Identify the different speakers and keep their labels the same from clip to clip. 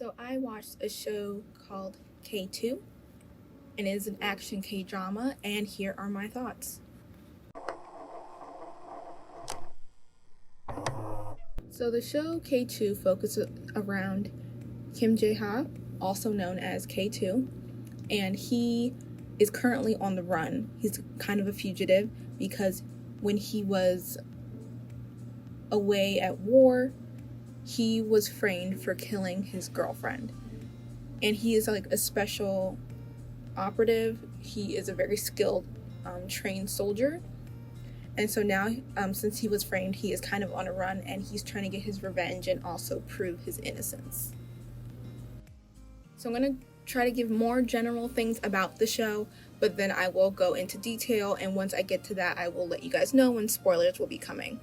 Speaker 1: So I watched a show called K2, and it is an action K-drama, and here are my thoughts. So the show K2 focuses around Kim Jae-ha, also known as K2, and he is currently on the run. He's kind of a fugitive because when he was away at war, he was framed for killing his girlfriend. And he is like a special operative. He is a very skilled, trained soldier. And so now, since he was framed, he is kind of on a run and he's trying to get his revenge and also prove his innocence. So I'm going to try to give more general things about the show, but then I will go into detail, and once I get to that, I will let you guys know when spoilers will be coming.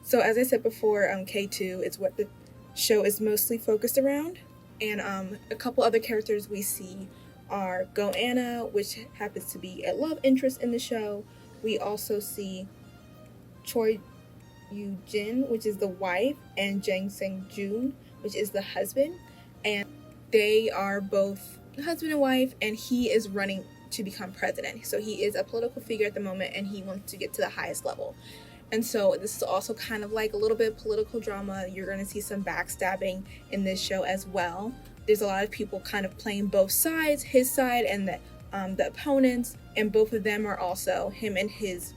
Speaker 1: So as I said before, K2 is what the show is mostly focused around, and a couple other characters we see are Go-Anna, which happens to be a love interest in the show. We also see Choi Yoo-jin, which is the wife, and Jang Sang-joon, which is the husband, and they are both husband and wife, and he is running to become president. So he is a political figure at the moment, and he wants to get to the highest level. And so this is also kind of like a little bit of political drama. You're going to see some backstabbing in this show as well. There's a lot of people kind of playing both sides, his side and the opponents, and both of them are also, him and his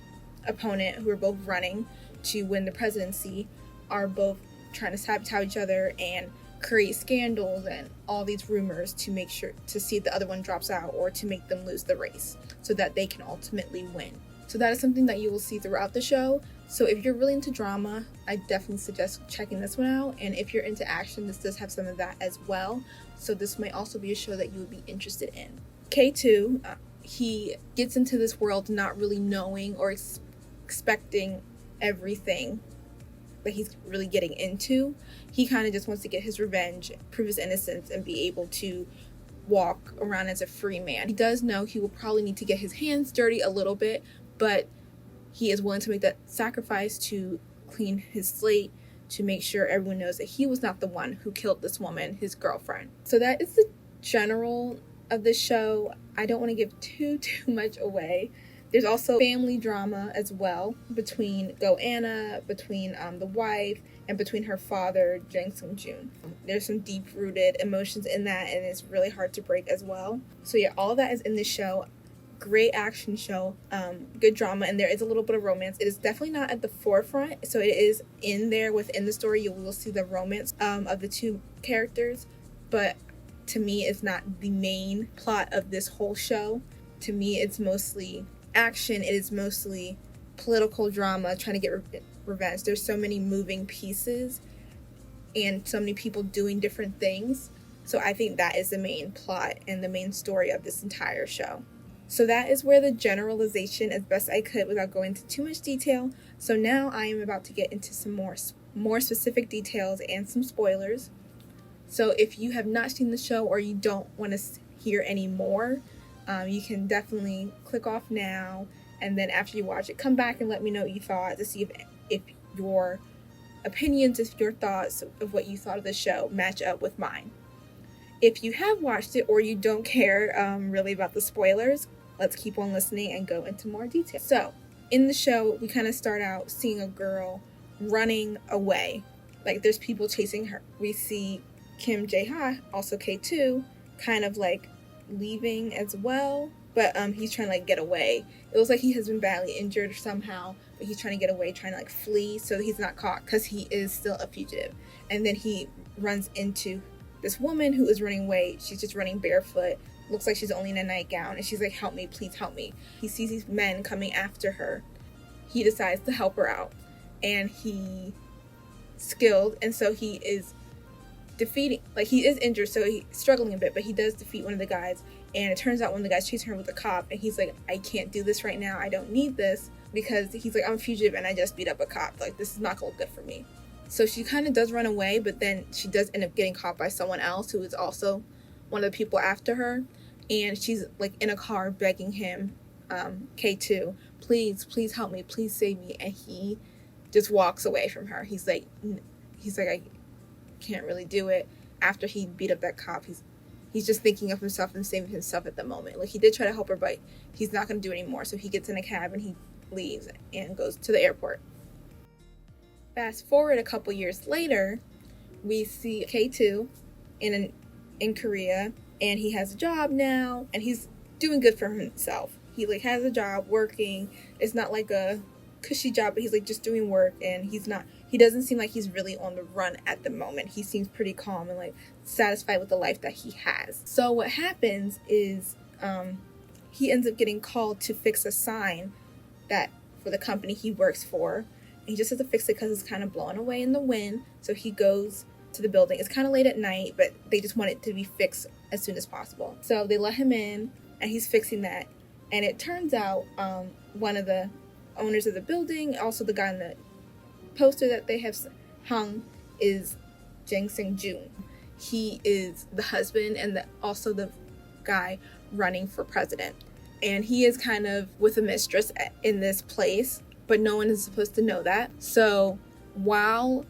Speaker 1: opponent, who are both running to win the presidency, are both trying to sabotage each other and create scandals and all these rumors to make sure to see if the other one drops out or to make them lose the race so that they can ultimately win. So that is something that you will see throughout the show. So if you're really into drama, I definitely suggest checking this one out. And if you're into action, this does have some of that as well. So this might also be a show that you would be interested in. K2, he gets into this world not really knowing or expecting everything that he's really getting into. He kind of just wants to get his revenge, prove his innocence, and be able to walk around as a free man. He does know he will probably need to get his hands dirty a little bit, but he is willing to make that sacrifice to clean his slate, to make sure everyone knows that he was not the one who killed this woman, his girlfriend. So that is the general of the show. I don't want to give too much away. There's also family drama as well between Go-Anna, between the wife, and between her father, Jang Sang-joon. There's some deep-rooted emotions in that, and it's really hard to break as well. So yeah, all that is in this show. Great action show, good drama, and there is a little bit of romance. It is definitely not at the forefront, so it is in there within the story. You will see the romance of the two characters, but to me, it's not the main plot of this whole show. To me, it's mostly action. It is mostly political drama, trying to get revenge. There's so many moving pieces and so many people doing different things. So I think that is the main plot and the main story of this entire show. So that is where the generalization as best I could without going into too much detail. So now I am about to get into some more specific details and some spoilers. So if you have not seen the show or you don't want to hear any more, you can definitely click off now, and then after you watch it, come back and let me know what you thought to see if your opinions, if your thoughts of what you thought of the show match up with mine. If you have watched it or you don't care really about the spoilers, let's keep on listening and go into more detail. So in the show, we kind of start out seeing a girl running away. Like there's people chasing her. We see Kim Jae-ha, also K2, kind of like leaving as well, but he's trying to like get away. It looks like he has been badly injured somehow, but he's trying to get away, trying to like flee so he's not caught because he is still a fugitive. And then he runs into this woman who is running away. She's just running barefoot, looks like she's only in a nightgown, and she's like, help me, please help me. He sees these men coming after her. He decides to help her out, and he's skilled, and so he is defeating, like he is injured, so he's struggling a bit, but he does defeat one of the guys. And it turns out one of the guys chasing her with a cop, and he's like, I can't do this right now, I don't need this, because he's like, I'm a fugitive and I just beat up a cop, like this is not gonna look good for me. So she kind of does run away, but then she does end up getting caught by someone else who is also one of the people after her, and she's like in a car begging him, K2, please help me, please save me, and he just walks away from her. He's like I can't really do it. after he beat up that cop, he's just thinking of himself and saving himself at the moment. Like, he did try to help her, but he's not going to do it anymore. So he gets in a cab and he leaves and goes to the airport. Fast forward a couple years later, we see K2 in Korea, and he has a job now, and he's doing good for himself. He like has a job working. It's not like a cushy job, but he's like just doing work, and he doesn't seem like he's really on the run at the moment. He seems pretty calm and like satisfied with the life that he has. So what happens is he ends up getting called to fix a sign that for the company he works for. He just has to fix it because it's kind of blowing away in the wind. So he goes to the building. It's kind of late at night, but they just want it to be fixed as soon as possible. So they let him in, and he's fixing that. And it turns out one of the owners of the building, also the guy in the poster that they have hung, is Jang Sung-joon. He is the husband and also the guy running for president. And he is kind of with a mistress in this place, but no one is supposed to know that. So while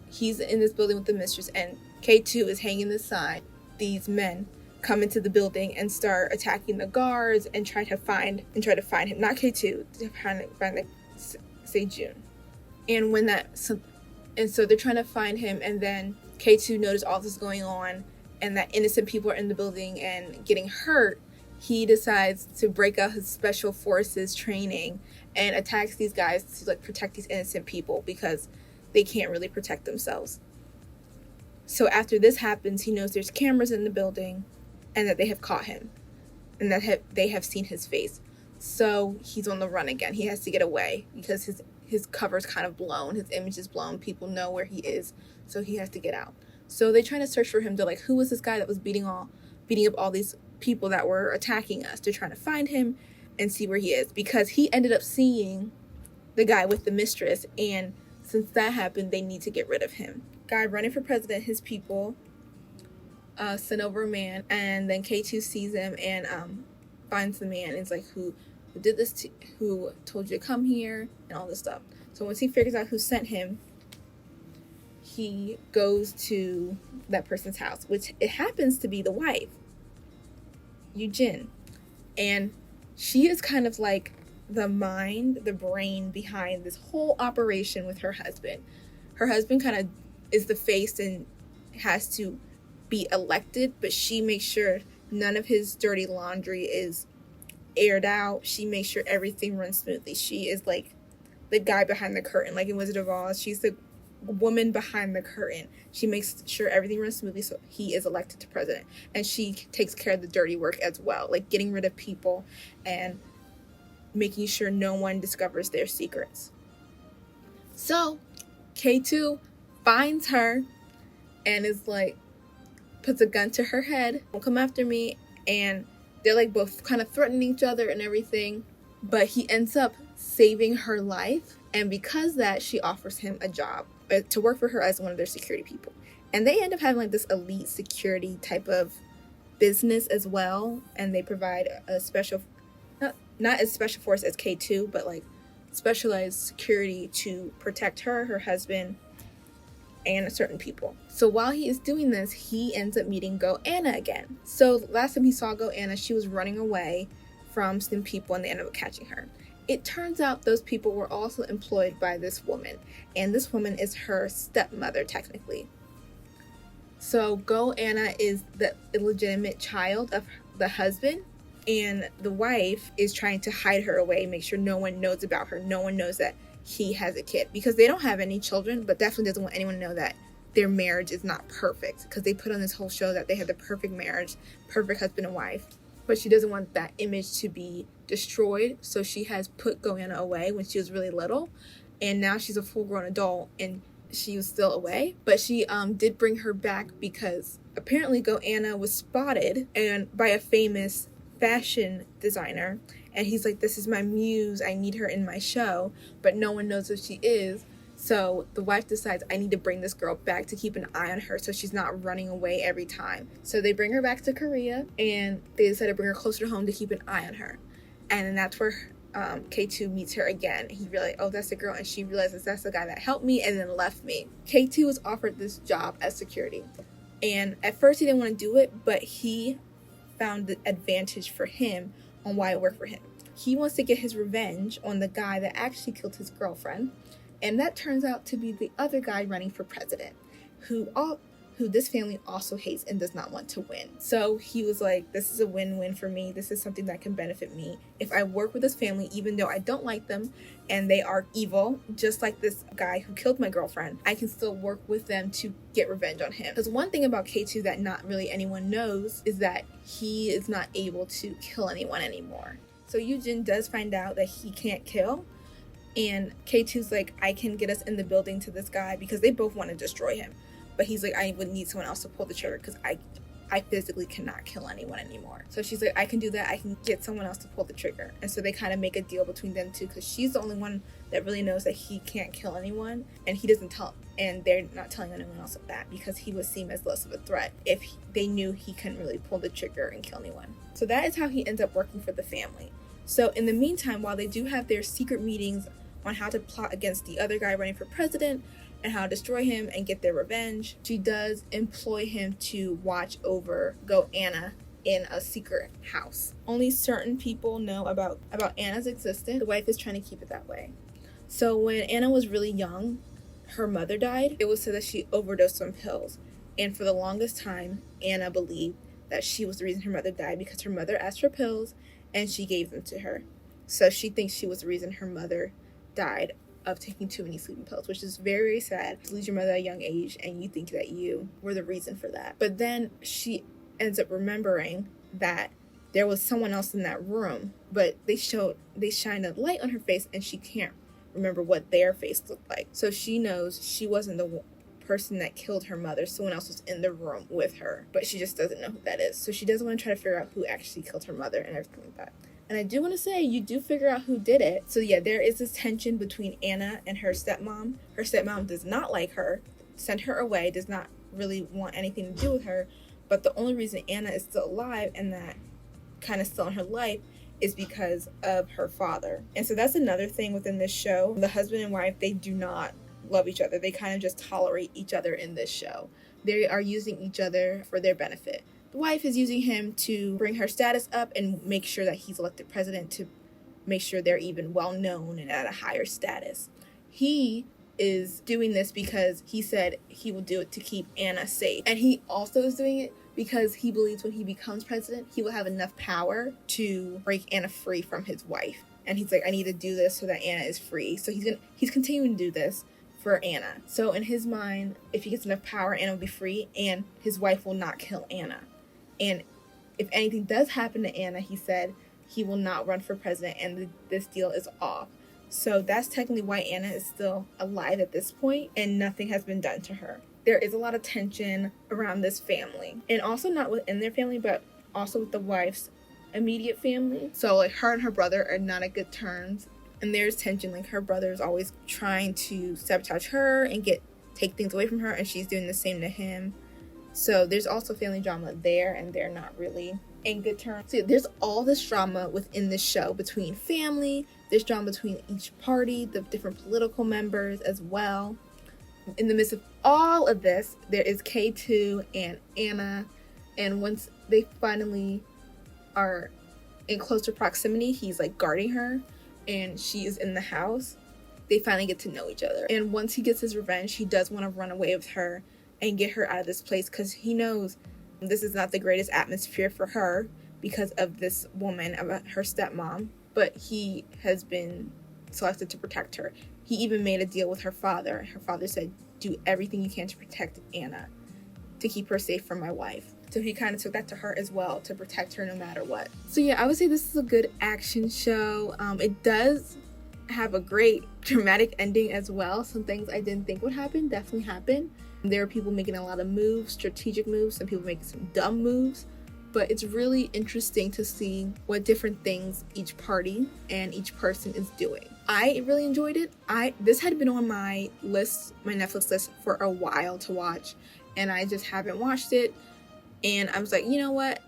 Speaker 1: he's in this building with the mistress and K2 is hanging the sign, these men come into the building and start attacking the guards and try to find him. Not K2, to find Sejun. And so they're trying to find him, and then K2 noticed all this going on and that innocent people are in the building and getting hurt. He decides to break out his special forces training and attacks these guys to like protect these innocent people because they can't really protect themselves. So after this happens, he knows there's cameras in the building and that they have caught him and that they have seen his face. So he's on the run again. He has to get away because his cover's kind of blown. His image is blown. People know where he is. So he has to get out. So they're trying to search for him. They're like, who was this guy that was beating up all these people that were attacking us? They're trying to find him and see where he is, because he ended up seeing the guy with the mistress, and since that happened, they need to get rid of him. Guy running for president, his people sent over a man, and then K2 sees him and finds the man and is like, who did this who told you to come here and all this stuff. So once he figures out who sent him, he goes to that person's house, which it happens to be the wife, Eugene. And she is kind of like the brain behind this whole operation with her husband. Her husband kind of is the face and has to be elected, but she makes sure none of his dirty laundry is aired out. She makes sure everything runs smoothly. She is like the guy behind the curtain, like in Wizard of Oz. She's the woman behind the curtain. She makes sure everything runs smoothly so he is elected to president, and she takes care of the dirty work as well, like getting rid of people and making sure no one discovers their secrets. So K2 finds her and is like, puts a gun to her head, don't come after me, and they're like both kind of threatening each other and everything, but he ends up saving her life, and because that, she offers him a job to work for her as one of their security people. And they end up having like this elite security type of business as well, and they provide a special, not as special force as K2, but like specialized security to protect her husband, and certain people. So while he is doing this, he ends up meeting Go Anna again. So last time he saw Go Anna, she was running away from some people and they ended up catching her. It turns out those people were also employed by this woman, and this woman is her stepmother technically. So Go Anna is the illegitimate child of the husband, and the wife is trying to hide her away, make sure no one knows about her. No one knows that he has a kid, because they don't have any children, but definitely doesn't want anyone to know that their marriage is not perfect, because they put on this whole show that they have the perfect marriage, perfect husband and wife. But she doesn't want that image to be destroyed, so she has put Goanna away when she was really little, and now she's a full-grown adult and she was still away. But she did bring her back because apparently Goanna was spotted and by a famous fashion designer, and he's like, this is my muse, I need her in my show, but no one knows who she is. So the wife decides, I need to bring this girl back to keep an eye on her so she's not running away every time. So they bring her back to Korea, and they decide to bring her closer to home to keep an eye on her. And then that's where K2 meets her again. He realizes, oh, that's the girl, and she realizes that's the guy that helped me and then left me. K2 was offered this job as security, And at first he didn't want to do it, but he found the advantage for him on why it worked for him. He wants to get his revenge on the guy that actually killed his girlfriend, and that turns out to be the other guy running for president, who this family also hates and does not want to win. So he was like, this is a win-win for me. This is something that can benefit me. If I work with this family, even though I don't like them and they are evil, just like this guy who killed my girlfriend, I can still work with them to get revenge on him. Because one thing about K2 that not really anyone knows is that he is not able to kill anyone anymore. So Yujin does find out that he can't kill, and K2's like, I can get us in the building to this guy, because they both want to destroy him. But he's like, I would need someone else to pull the trigger because I physically cannot kill anyone anymore. So she's like, I can do that. I can get someone else to pull the trigger. And so they kind of make a deal between them two, because she's the only one that really knows that he can't kill anyone. And he doesn't tell, and they're not telling anyone else of that, because he would seem as less of a threat if they knew he couldn't really pull the trigger and kill anyone. So that is how he ends up working for the family. So in the meantime, while they do have their secret meetings on how to plot against the other guy running for president and how to destroy him and get their revenge, she does employ him to watch over Anna in a secret house. Only certain people know about Anna's existence. The wife is trying to keep it that way. So when Anna was really young, her mother died. It was said that she overdosed on pills. And for the longest time, Anna believed that she was the reason her mother died, because her mother asked for pills and she gave them to her. So she thinks she was the reason her mother died of taking too many sleeping pills, which is very, very sad to lose your mother at a young age and you think that you were the reason for that. But then she ends up remembering that there was someone else in that room, but they shined a light on her face and she can't remember what their face looked like. So she knows she wasn't the person that killed her mother. Someone else was in the room with her, but she just doesn't know who that is. So she doesn't want to try to figure out who actually killed her mother and everything like that. And I do want to say, you do figure out who did it. So yeah, there is this tension between Anna and her stepmom. Her stepmom does not like her, sent her away, does not really want anything to do with her. But the only reason Anna is still alive and that kind of still in her life is because of her father. And so that's another thing within this show. The husband and wife, they do not love each other. They kind of just tolerate each other in this show. They are using each other for their benefit. The wife is using him to bring her status up and make sure that he's elected president, to make sure they're even well known and at a higher status. He is doing this because he said he will do it to keep Anna safe. And he also is doing it because he believes when he becomes president, he will have enough power to break Anna free from his wife. And he's like, I need to do this so that Anna is free. So he's continuing to do this for Anna. So in his mind, if he gets enough power, Anna will be free and his wife will not kill Anna. And if anything does happen to Anna, he said he will not run for president and this deal is off. So that's technically why Anna is still alive at this point and nothing has been done to her. There is a lot of tension around this family, and also not within their family, but also with the wife's immediate family. So like her and her brother are not at good terms, and there's tension. Like her brother is always trying to sabotage her and take things away from her, and she's doing the same to him. So there's also family drama there, and they're not really in good terms. So there's all this drama within this show between family. There's drama between each party, the different political members as well. In the midst of all of this, there is K2 and Anna, and once they finally are in closer proximity, he's like guarding her and she is in the house. They finally get to know each other, and once he gets his revenge, he does want to run away with her and get her out of this place, because he knows this is not the greatest atmosphere for her because of this woman, about her stepmom, but he has been selected to protect her. He even made a deal with her father. Her father said, do everything you can to protect Anna, to keep her safe from my wife. So he kind of took that to her as well, to protect her no matter what. So yeah, I would say this is a good action show. It does have a great dramatic ending as well. Some things I didn't think would happen definitely happened. There are people making a lot of moves, strategic moves, some people making some dumb moves, but it's really interesting to see what different things each party and each person is doing. I really enjoyed it. This had been on my list, my Netflix list, for a while to watch, and I just haven't watched it. And I was like, you know what?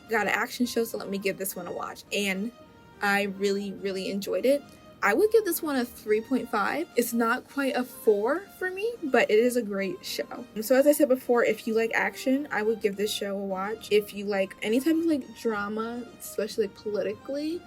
Speaker 1: Got an action show, so let me give this one a watch. And I really, really enjoyed it. I would give this one a 3.5. It's not quite a 4 for me, but it is a great show. So as I said before, if you like action, I would give this show a watch. If you like any type of like drama, especially like politically,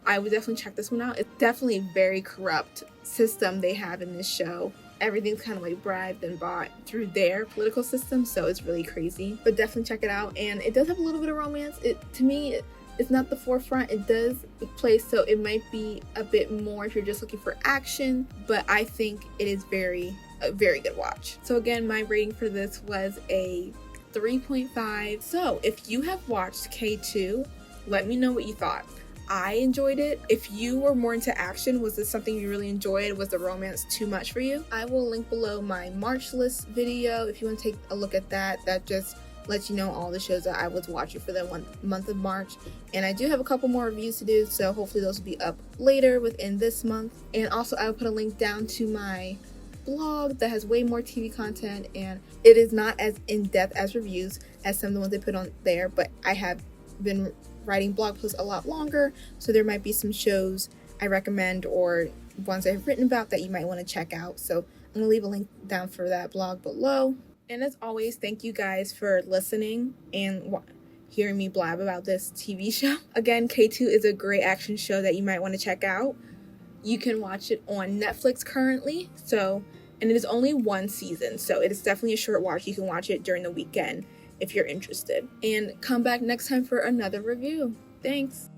Speaker 1: I would definitely check this one out. It's definitely a very corrupt system they have in this show. Everything's kind of like bribed and bought through their political system, so it's really crazy. But definitely check it out. And it does have a little bit of romance. To me, it's not the forefront. It does play, so it might be a bit more if you're just looking for action, but I think it is a very good watch. So again, my rating for this was a 3.5. So if you have watched K2, let me know what you thought. I enjoyed it. If you were more into action, was this something you really enjoyed? Was the romance too much for you? I will link below my March list video if you want to take a look at that. That just lets you know all the shows that I was watching for the month of March. And I do have a couple more reviews to do, so hopefully those will be up later within this month. And also I will put a link down to my blog that has way more TV content, and it is not as in-depth as reviews as some of the ones they put on there, but I have been writing blog posts a lot longer, so there might be some shows I recommend or ones I've written about that you might want to check out. So I'm gonna leave a link down for that blog below. And as always, thank you guys for listening and hearing me blab about this TV show. Again, K2 is a great action show that you might want to check out. You can watch it on Netflix currently, and it is only one season, so it is definitely a short watch. You can watch it during the weekend if you're interested. And come back next time for another review. Thanks.